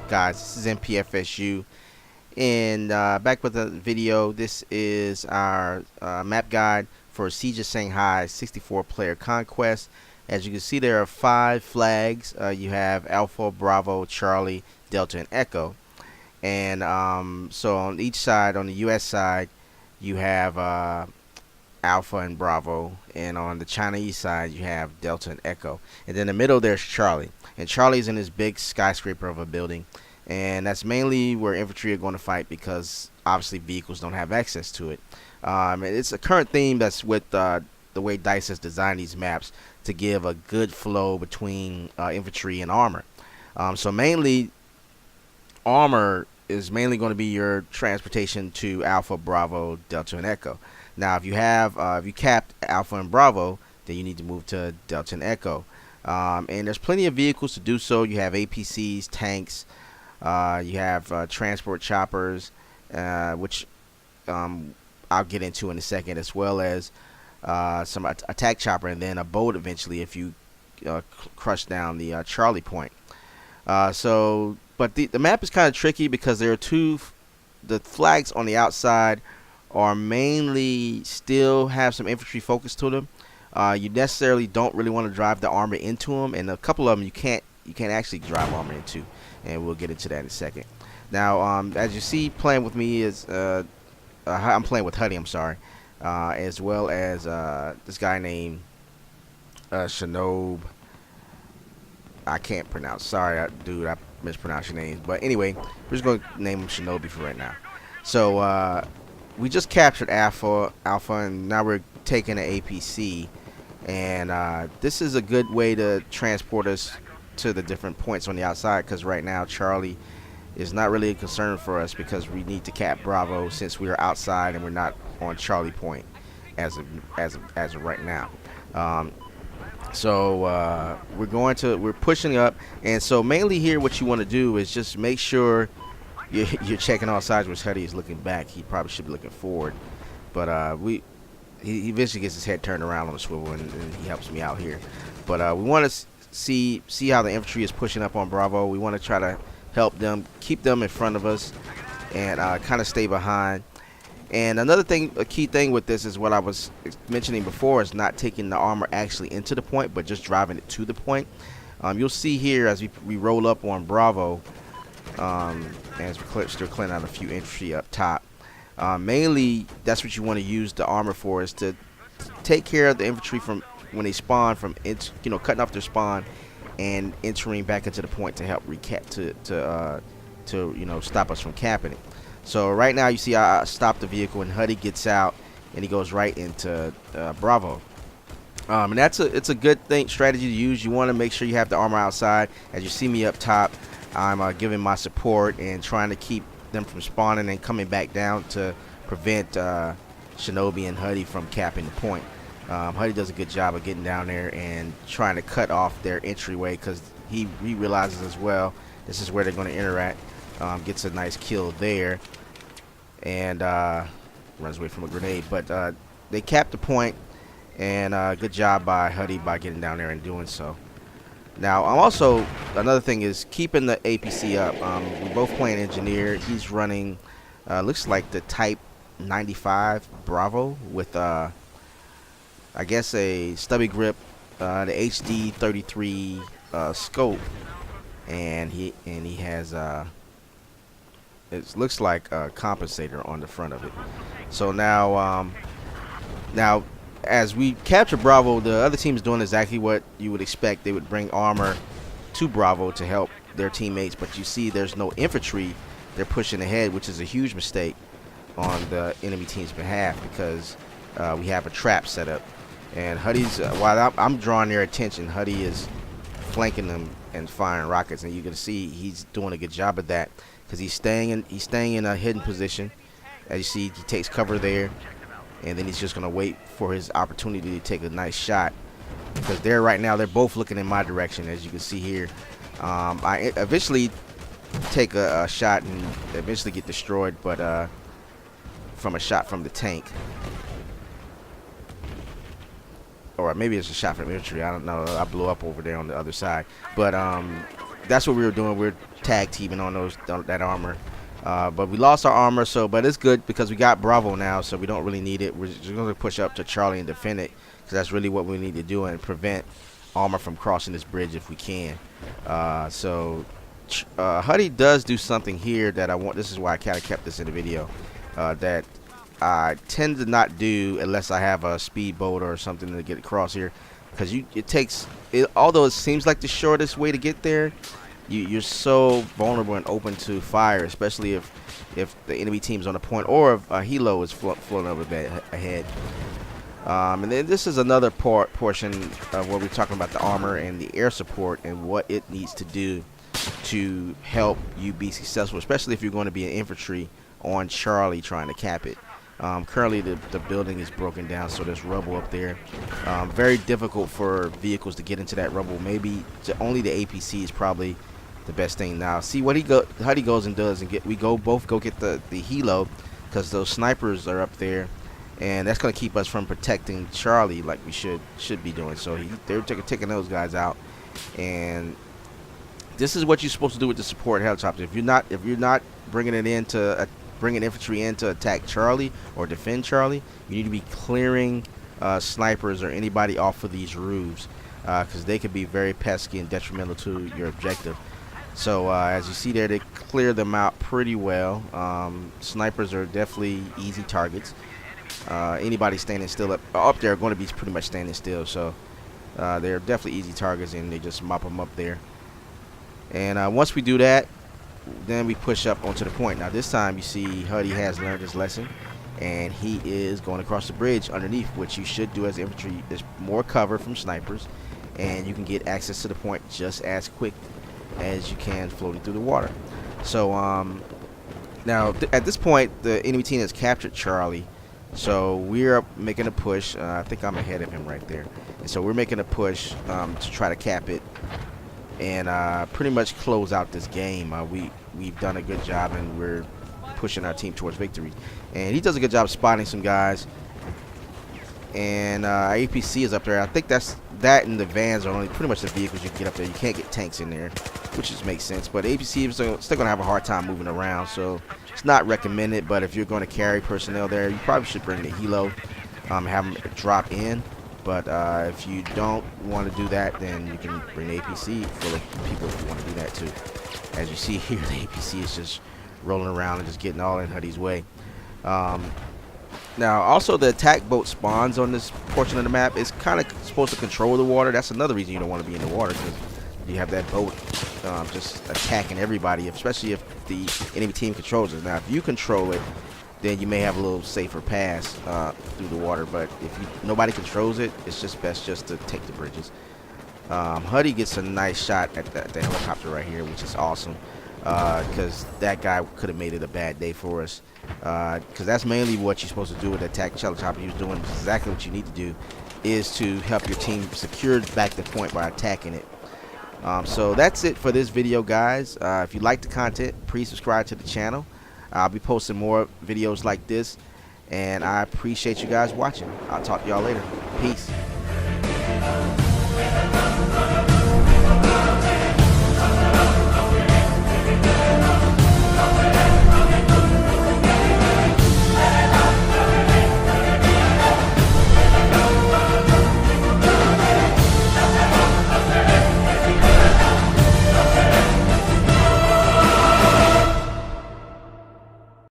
guys? This is MPFSU, and back with a video. This is our map guide for Siege of Shanghai 64-player conquest. As you can see, there are 5 flags. You have Alpha, Bravo, Charlie, Delta, and Echo. And so on each side, on the U.S. side, you have Alpha and Bravo, and on the Chinese side you have Delta and Echo, and then in the middle there's Charlie, and Charlie's in this big skyscraper of a building, and that's mainly where infantry are going to fight because obviously vehicles don't have access to it. And it's a current theme that's with the way DICE has designed these maps to give a good flow between infantry and armor. So mainly armor is mainly going to be your transportation to Alpha, Bravo, Delta, and Echo. Now, if you have if you capped Alpha and Bravo, then you need to move to Delta and Echo. And there's plenty of vehicles to do so. You have APCs, tanks, you have transport choppers, which I'll get into in a second, as well as some attack chopper, and then a boat eventually if you crush down the Charlie point. But the map is kind of tricky because there are the flags on the outside are mainly still have some infantry focus to them. You necessarily don't really want to drive the armor into them, and a couple of them you can't actually drive armor into, and we'll get into that in a second. Now, as you see, playing with me is I'm playing with Huddy, I'm sorry, as well as this guy named Shinob. I can't pronounce. Sorry, dude, I mispronounced your names. But anyway, we're just going to name him Shinobi for right now. So we just captured Alpha, and now we're taking an APC. And this is a good way to transport us to the different points on the outside, because right now Charlie is not really a concern for us because we need to cap Bravo since we are outside and we're not on Charlie point as of right now. So we're pushing up, and so mainly here what you want to do is just make sure you're checking all sides. Which Huddy is looking back. He probably should be looking forward, but he eventually gets his head turned around on the swivel, and he helps me out here. But we want to see how the infantry is pushing up on Bravo. We want to try to help them, keep them in front of us, and kind of stay behind. And another thing, a key thing with this is what I was mentioning before, is not taking the armor actually into the point, but just driving it to the point. You'll see here as we roll up on Bravo, as we're still clearing out a few infantry up top. Mainly, that's what you want to use the armor for, is to take care of the infantry from when they spawn, from cutting off their spawn and entering back into the point to help recap to stop us from capping it. So right now you see I stopped the vehicle, and Huddy gets out and he goes right into Bravo. And it's a good strategy to use. You want to make sure you have the armor outside. As you see me up top, I'm giving my support and trying to keep them from spawning and coming back down to prevent Shinobi and Huddy from capping the point. Huddy does a good job of getting down there and trying to cut off their entryway, because he realizes as well this is where they're going to interact. Gets a nice kill there, and runs away from a grenade. But they capped the point, and good job by Huddy by getting down there and doing so. Now, another thing is keeping the APC up. We're both playing engineer. He's running, looks like the Type 95 Bravo with, I guess, a stubby grip, the HD 33 scope, and he has it looks like a compensator on the front of it. So now as we capture Bravo, the other team is doing exactly what you would expect. They would bring armor to Bravo to help their teammates, but you see there's no infantry. They're pushing ahead, which is a huge mistake on the enemy team's behalf, because we have a trap set up. And Huddy's, while I'm drawing their attention, Huddy is flanking them and firing rockets, and you can see he's doing a good job of that, because he's staying in a hidden position. As you see, he takes cover there, and then he's just going to wait for his opportunity to take a nice shot, because right now they're both looking in my direction, as you can see here. I eventually take a shot and eventually get destroyed, but from a shot from the tank. Or maybe it's a shot from infantry. I don't know. I blew up over there on the other side. But that's what we were doing. We were tag teaming on that armor. But we lost our armor, but it's good because we got Bravo now, so we don't really need it. We're just going to push up to Charlie and defend it, because that's really what we need to do, and prevent armor from crossing this bridge if we can. Huddy does do something here that I want. This is why I kind of kept this in the video, that I tend to not do unless I have a speedboat or something to get across here, because although it seems like the shortest way to get there, you're so vulnerable and open to fire, especially if the enemy team's on a point, or if a helo is floating over ahead. And then this is another portion of where we're talking about the armor and the air support and what it needs to do to help you be successful, especially if you're going to be an infantry on Charlie trying to cap it. Currently the building is broken down, so there's rubble up there. Very difficult for vehicles to get into that rubble. Maybe only the APC is probably the best thing. Now see what Huddy goes and does, and both go get the helo, because those snipers are up there, and that's going to keep us from protecting Charlie like we should be doing. So they're taking those guys out, and this is what you're supposed to do with the support helicopter. If you're not bringing infantry in to attack Charlie or defend Charlie, you need to be clearing snipers or anybody off of these roofs, because they could be very pesky and detrimental to your objective. So as you see there, they clear them out pretty well. Snipers are definitely easy targets. Anybody standing still up there are going to be pretty much standing still, so they're definitely easy targets, and they just mop them up there. And once we do that, then we push up onto the point. Now this time you see Huddy has learned his lesson, and he is going across the bridge underneath, which you should do as infantry. There's more cover from snipers, and you can get access to the point just as quick as you can floating through the water. So now at this point the enemy team has captured Charlie, so we're making a push. I think I'm ahead of him right there, and so we're making a push to try to cap it and pretty much close out this game. We've done a good job, and we're pushing our team towards victory, and he does a good job spotting some guys. And APC is up there. I think that and the vans are only pretty much the vehicles you can get up there. You can't get tanks in there, which just makes sense. But APC is still going to have a hard time moving around, so it's not recommended. But if you're going to carry personnel there, you probably should bring the helo, have them drop in. But if you don't want to do that, then you can bring the APC full of people if you want to do that too. As you see here, the APC is just rolling around and just getting all in Huddy's way. Now also the attack boat spawns on this portion of the map. It's kind of supposed to control the water. That's another reason you don't want to be in the water, because you have that boat just attacking everybody, especially if the enemy team controls it. Now if you control it, then you may have a little safer pass through the water, but if nobody controls it, it's just best just to take the bridges. Huddy gets a nice shot at the helicopter right here, which is awesome, because that guy could have made it a bad day for us, because that's mainly what you're supposed to do with the attack helicopter. You're doing exactly what you need to do, is to help your team secure back the point by attacking it. So that's it for this video, guys. If you like the content, please subscribe to the channel. I'll be posting more videos like this, and I appreciate you guys watching. I'll talk to y'all later. Peace.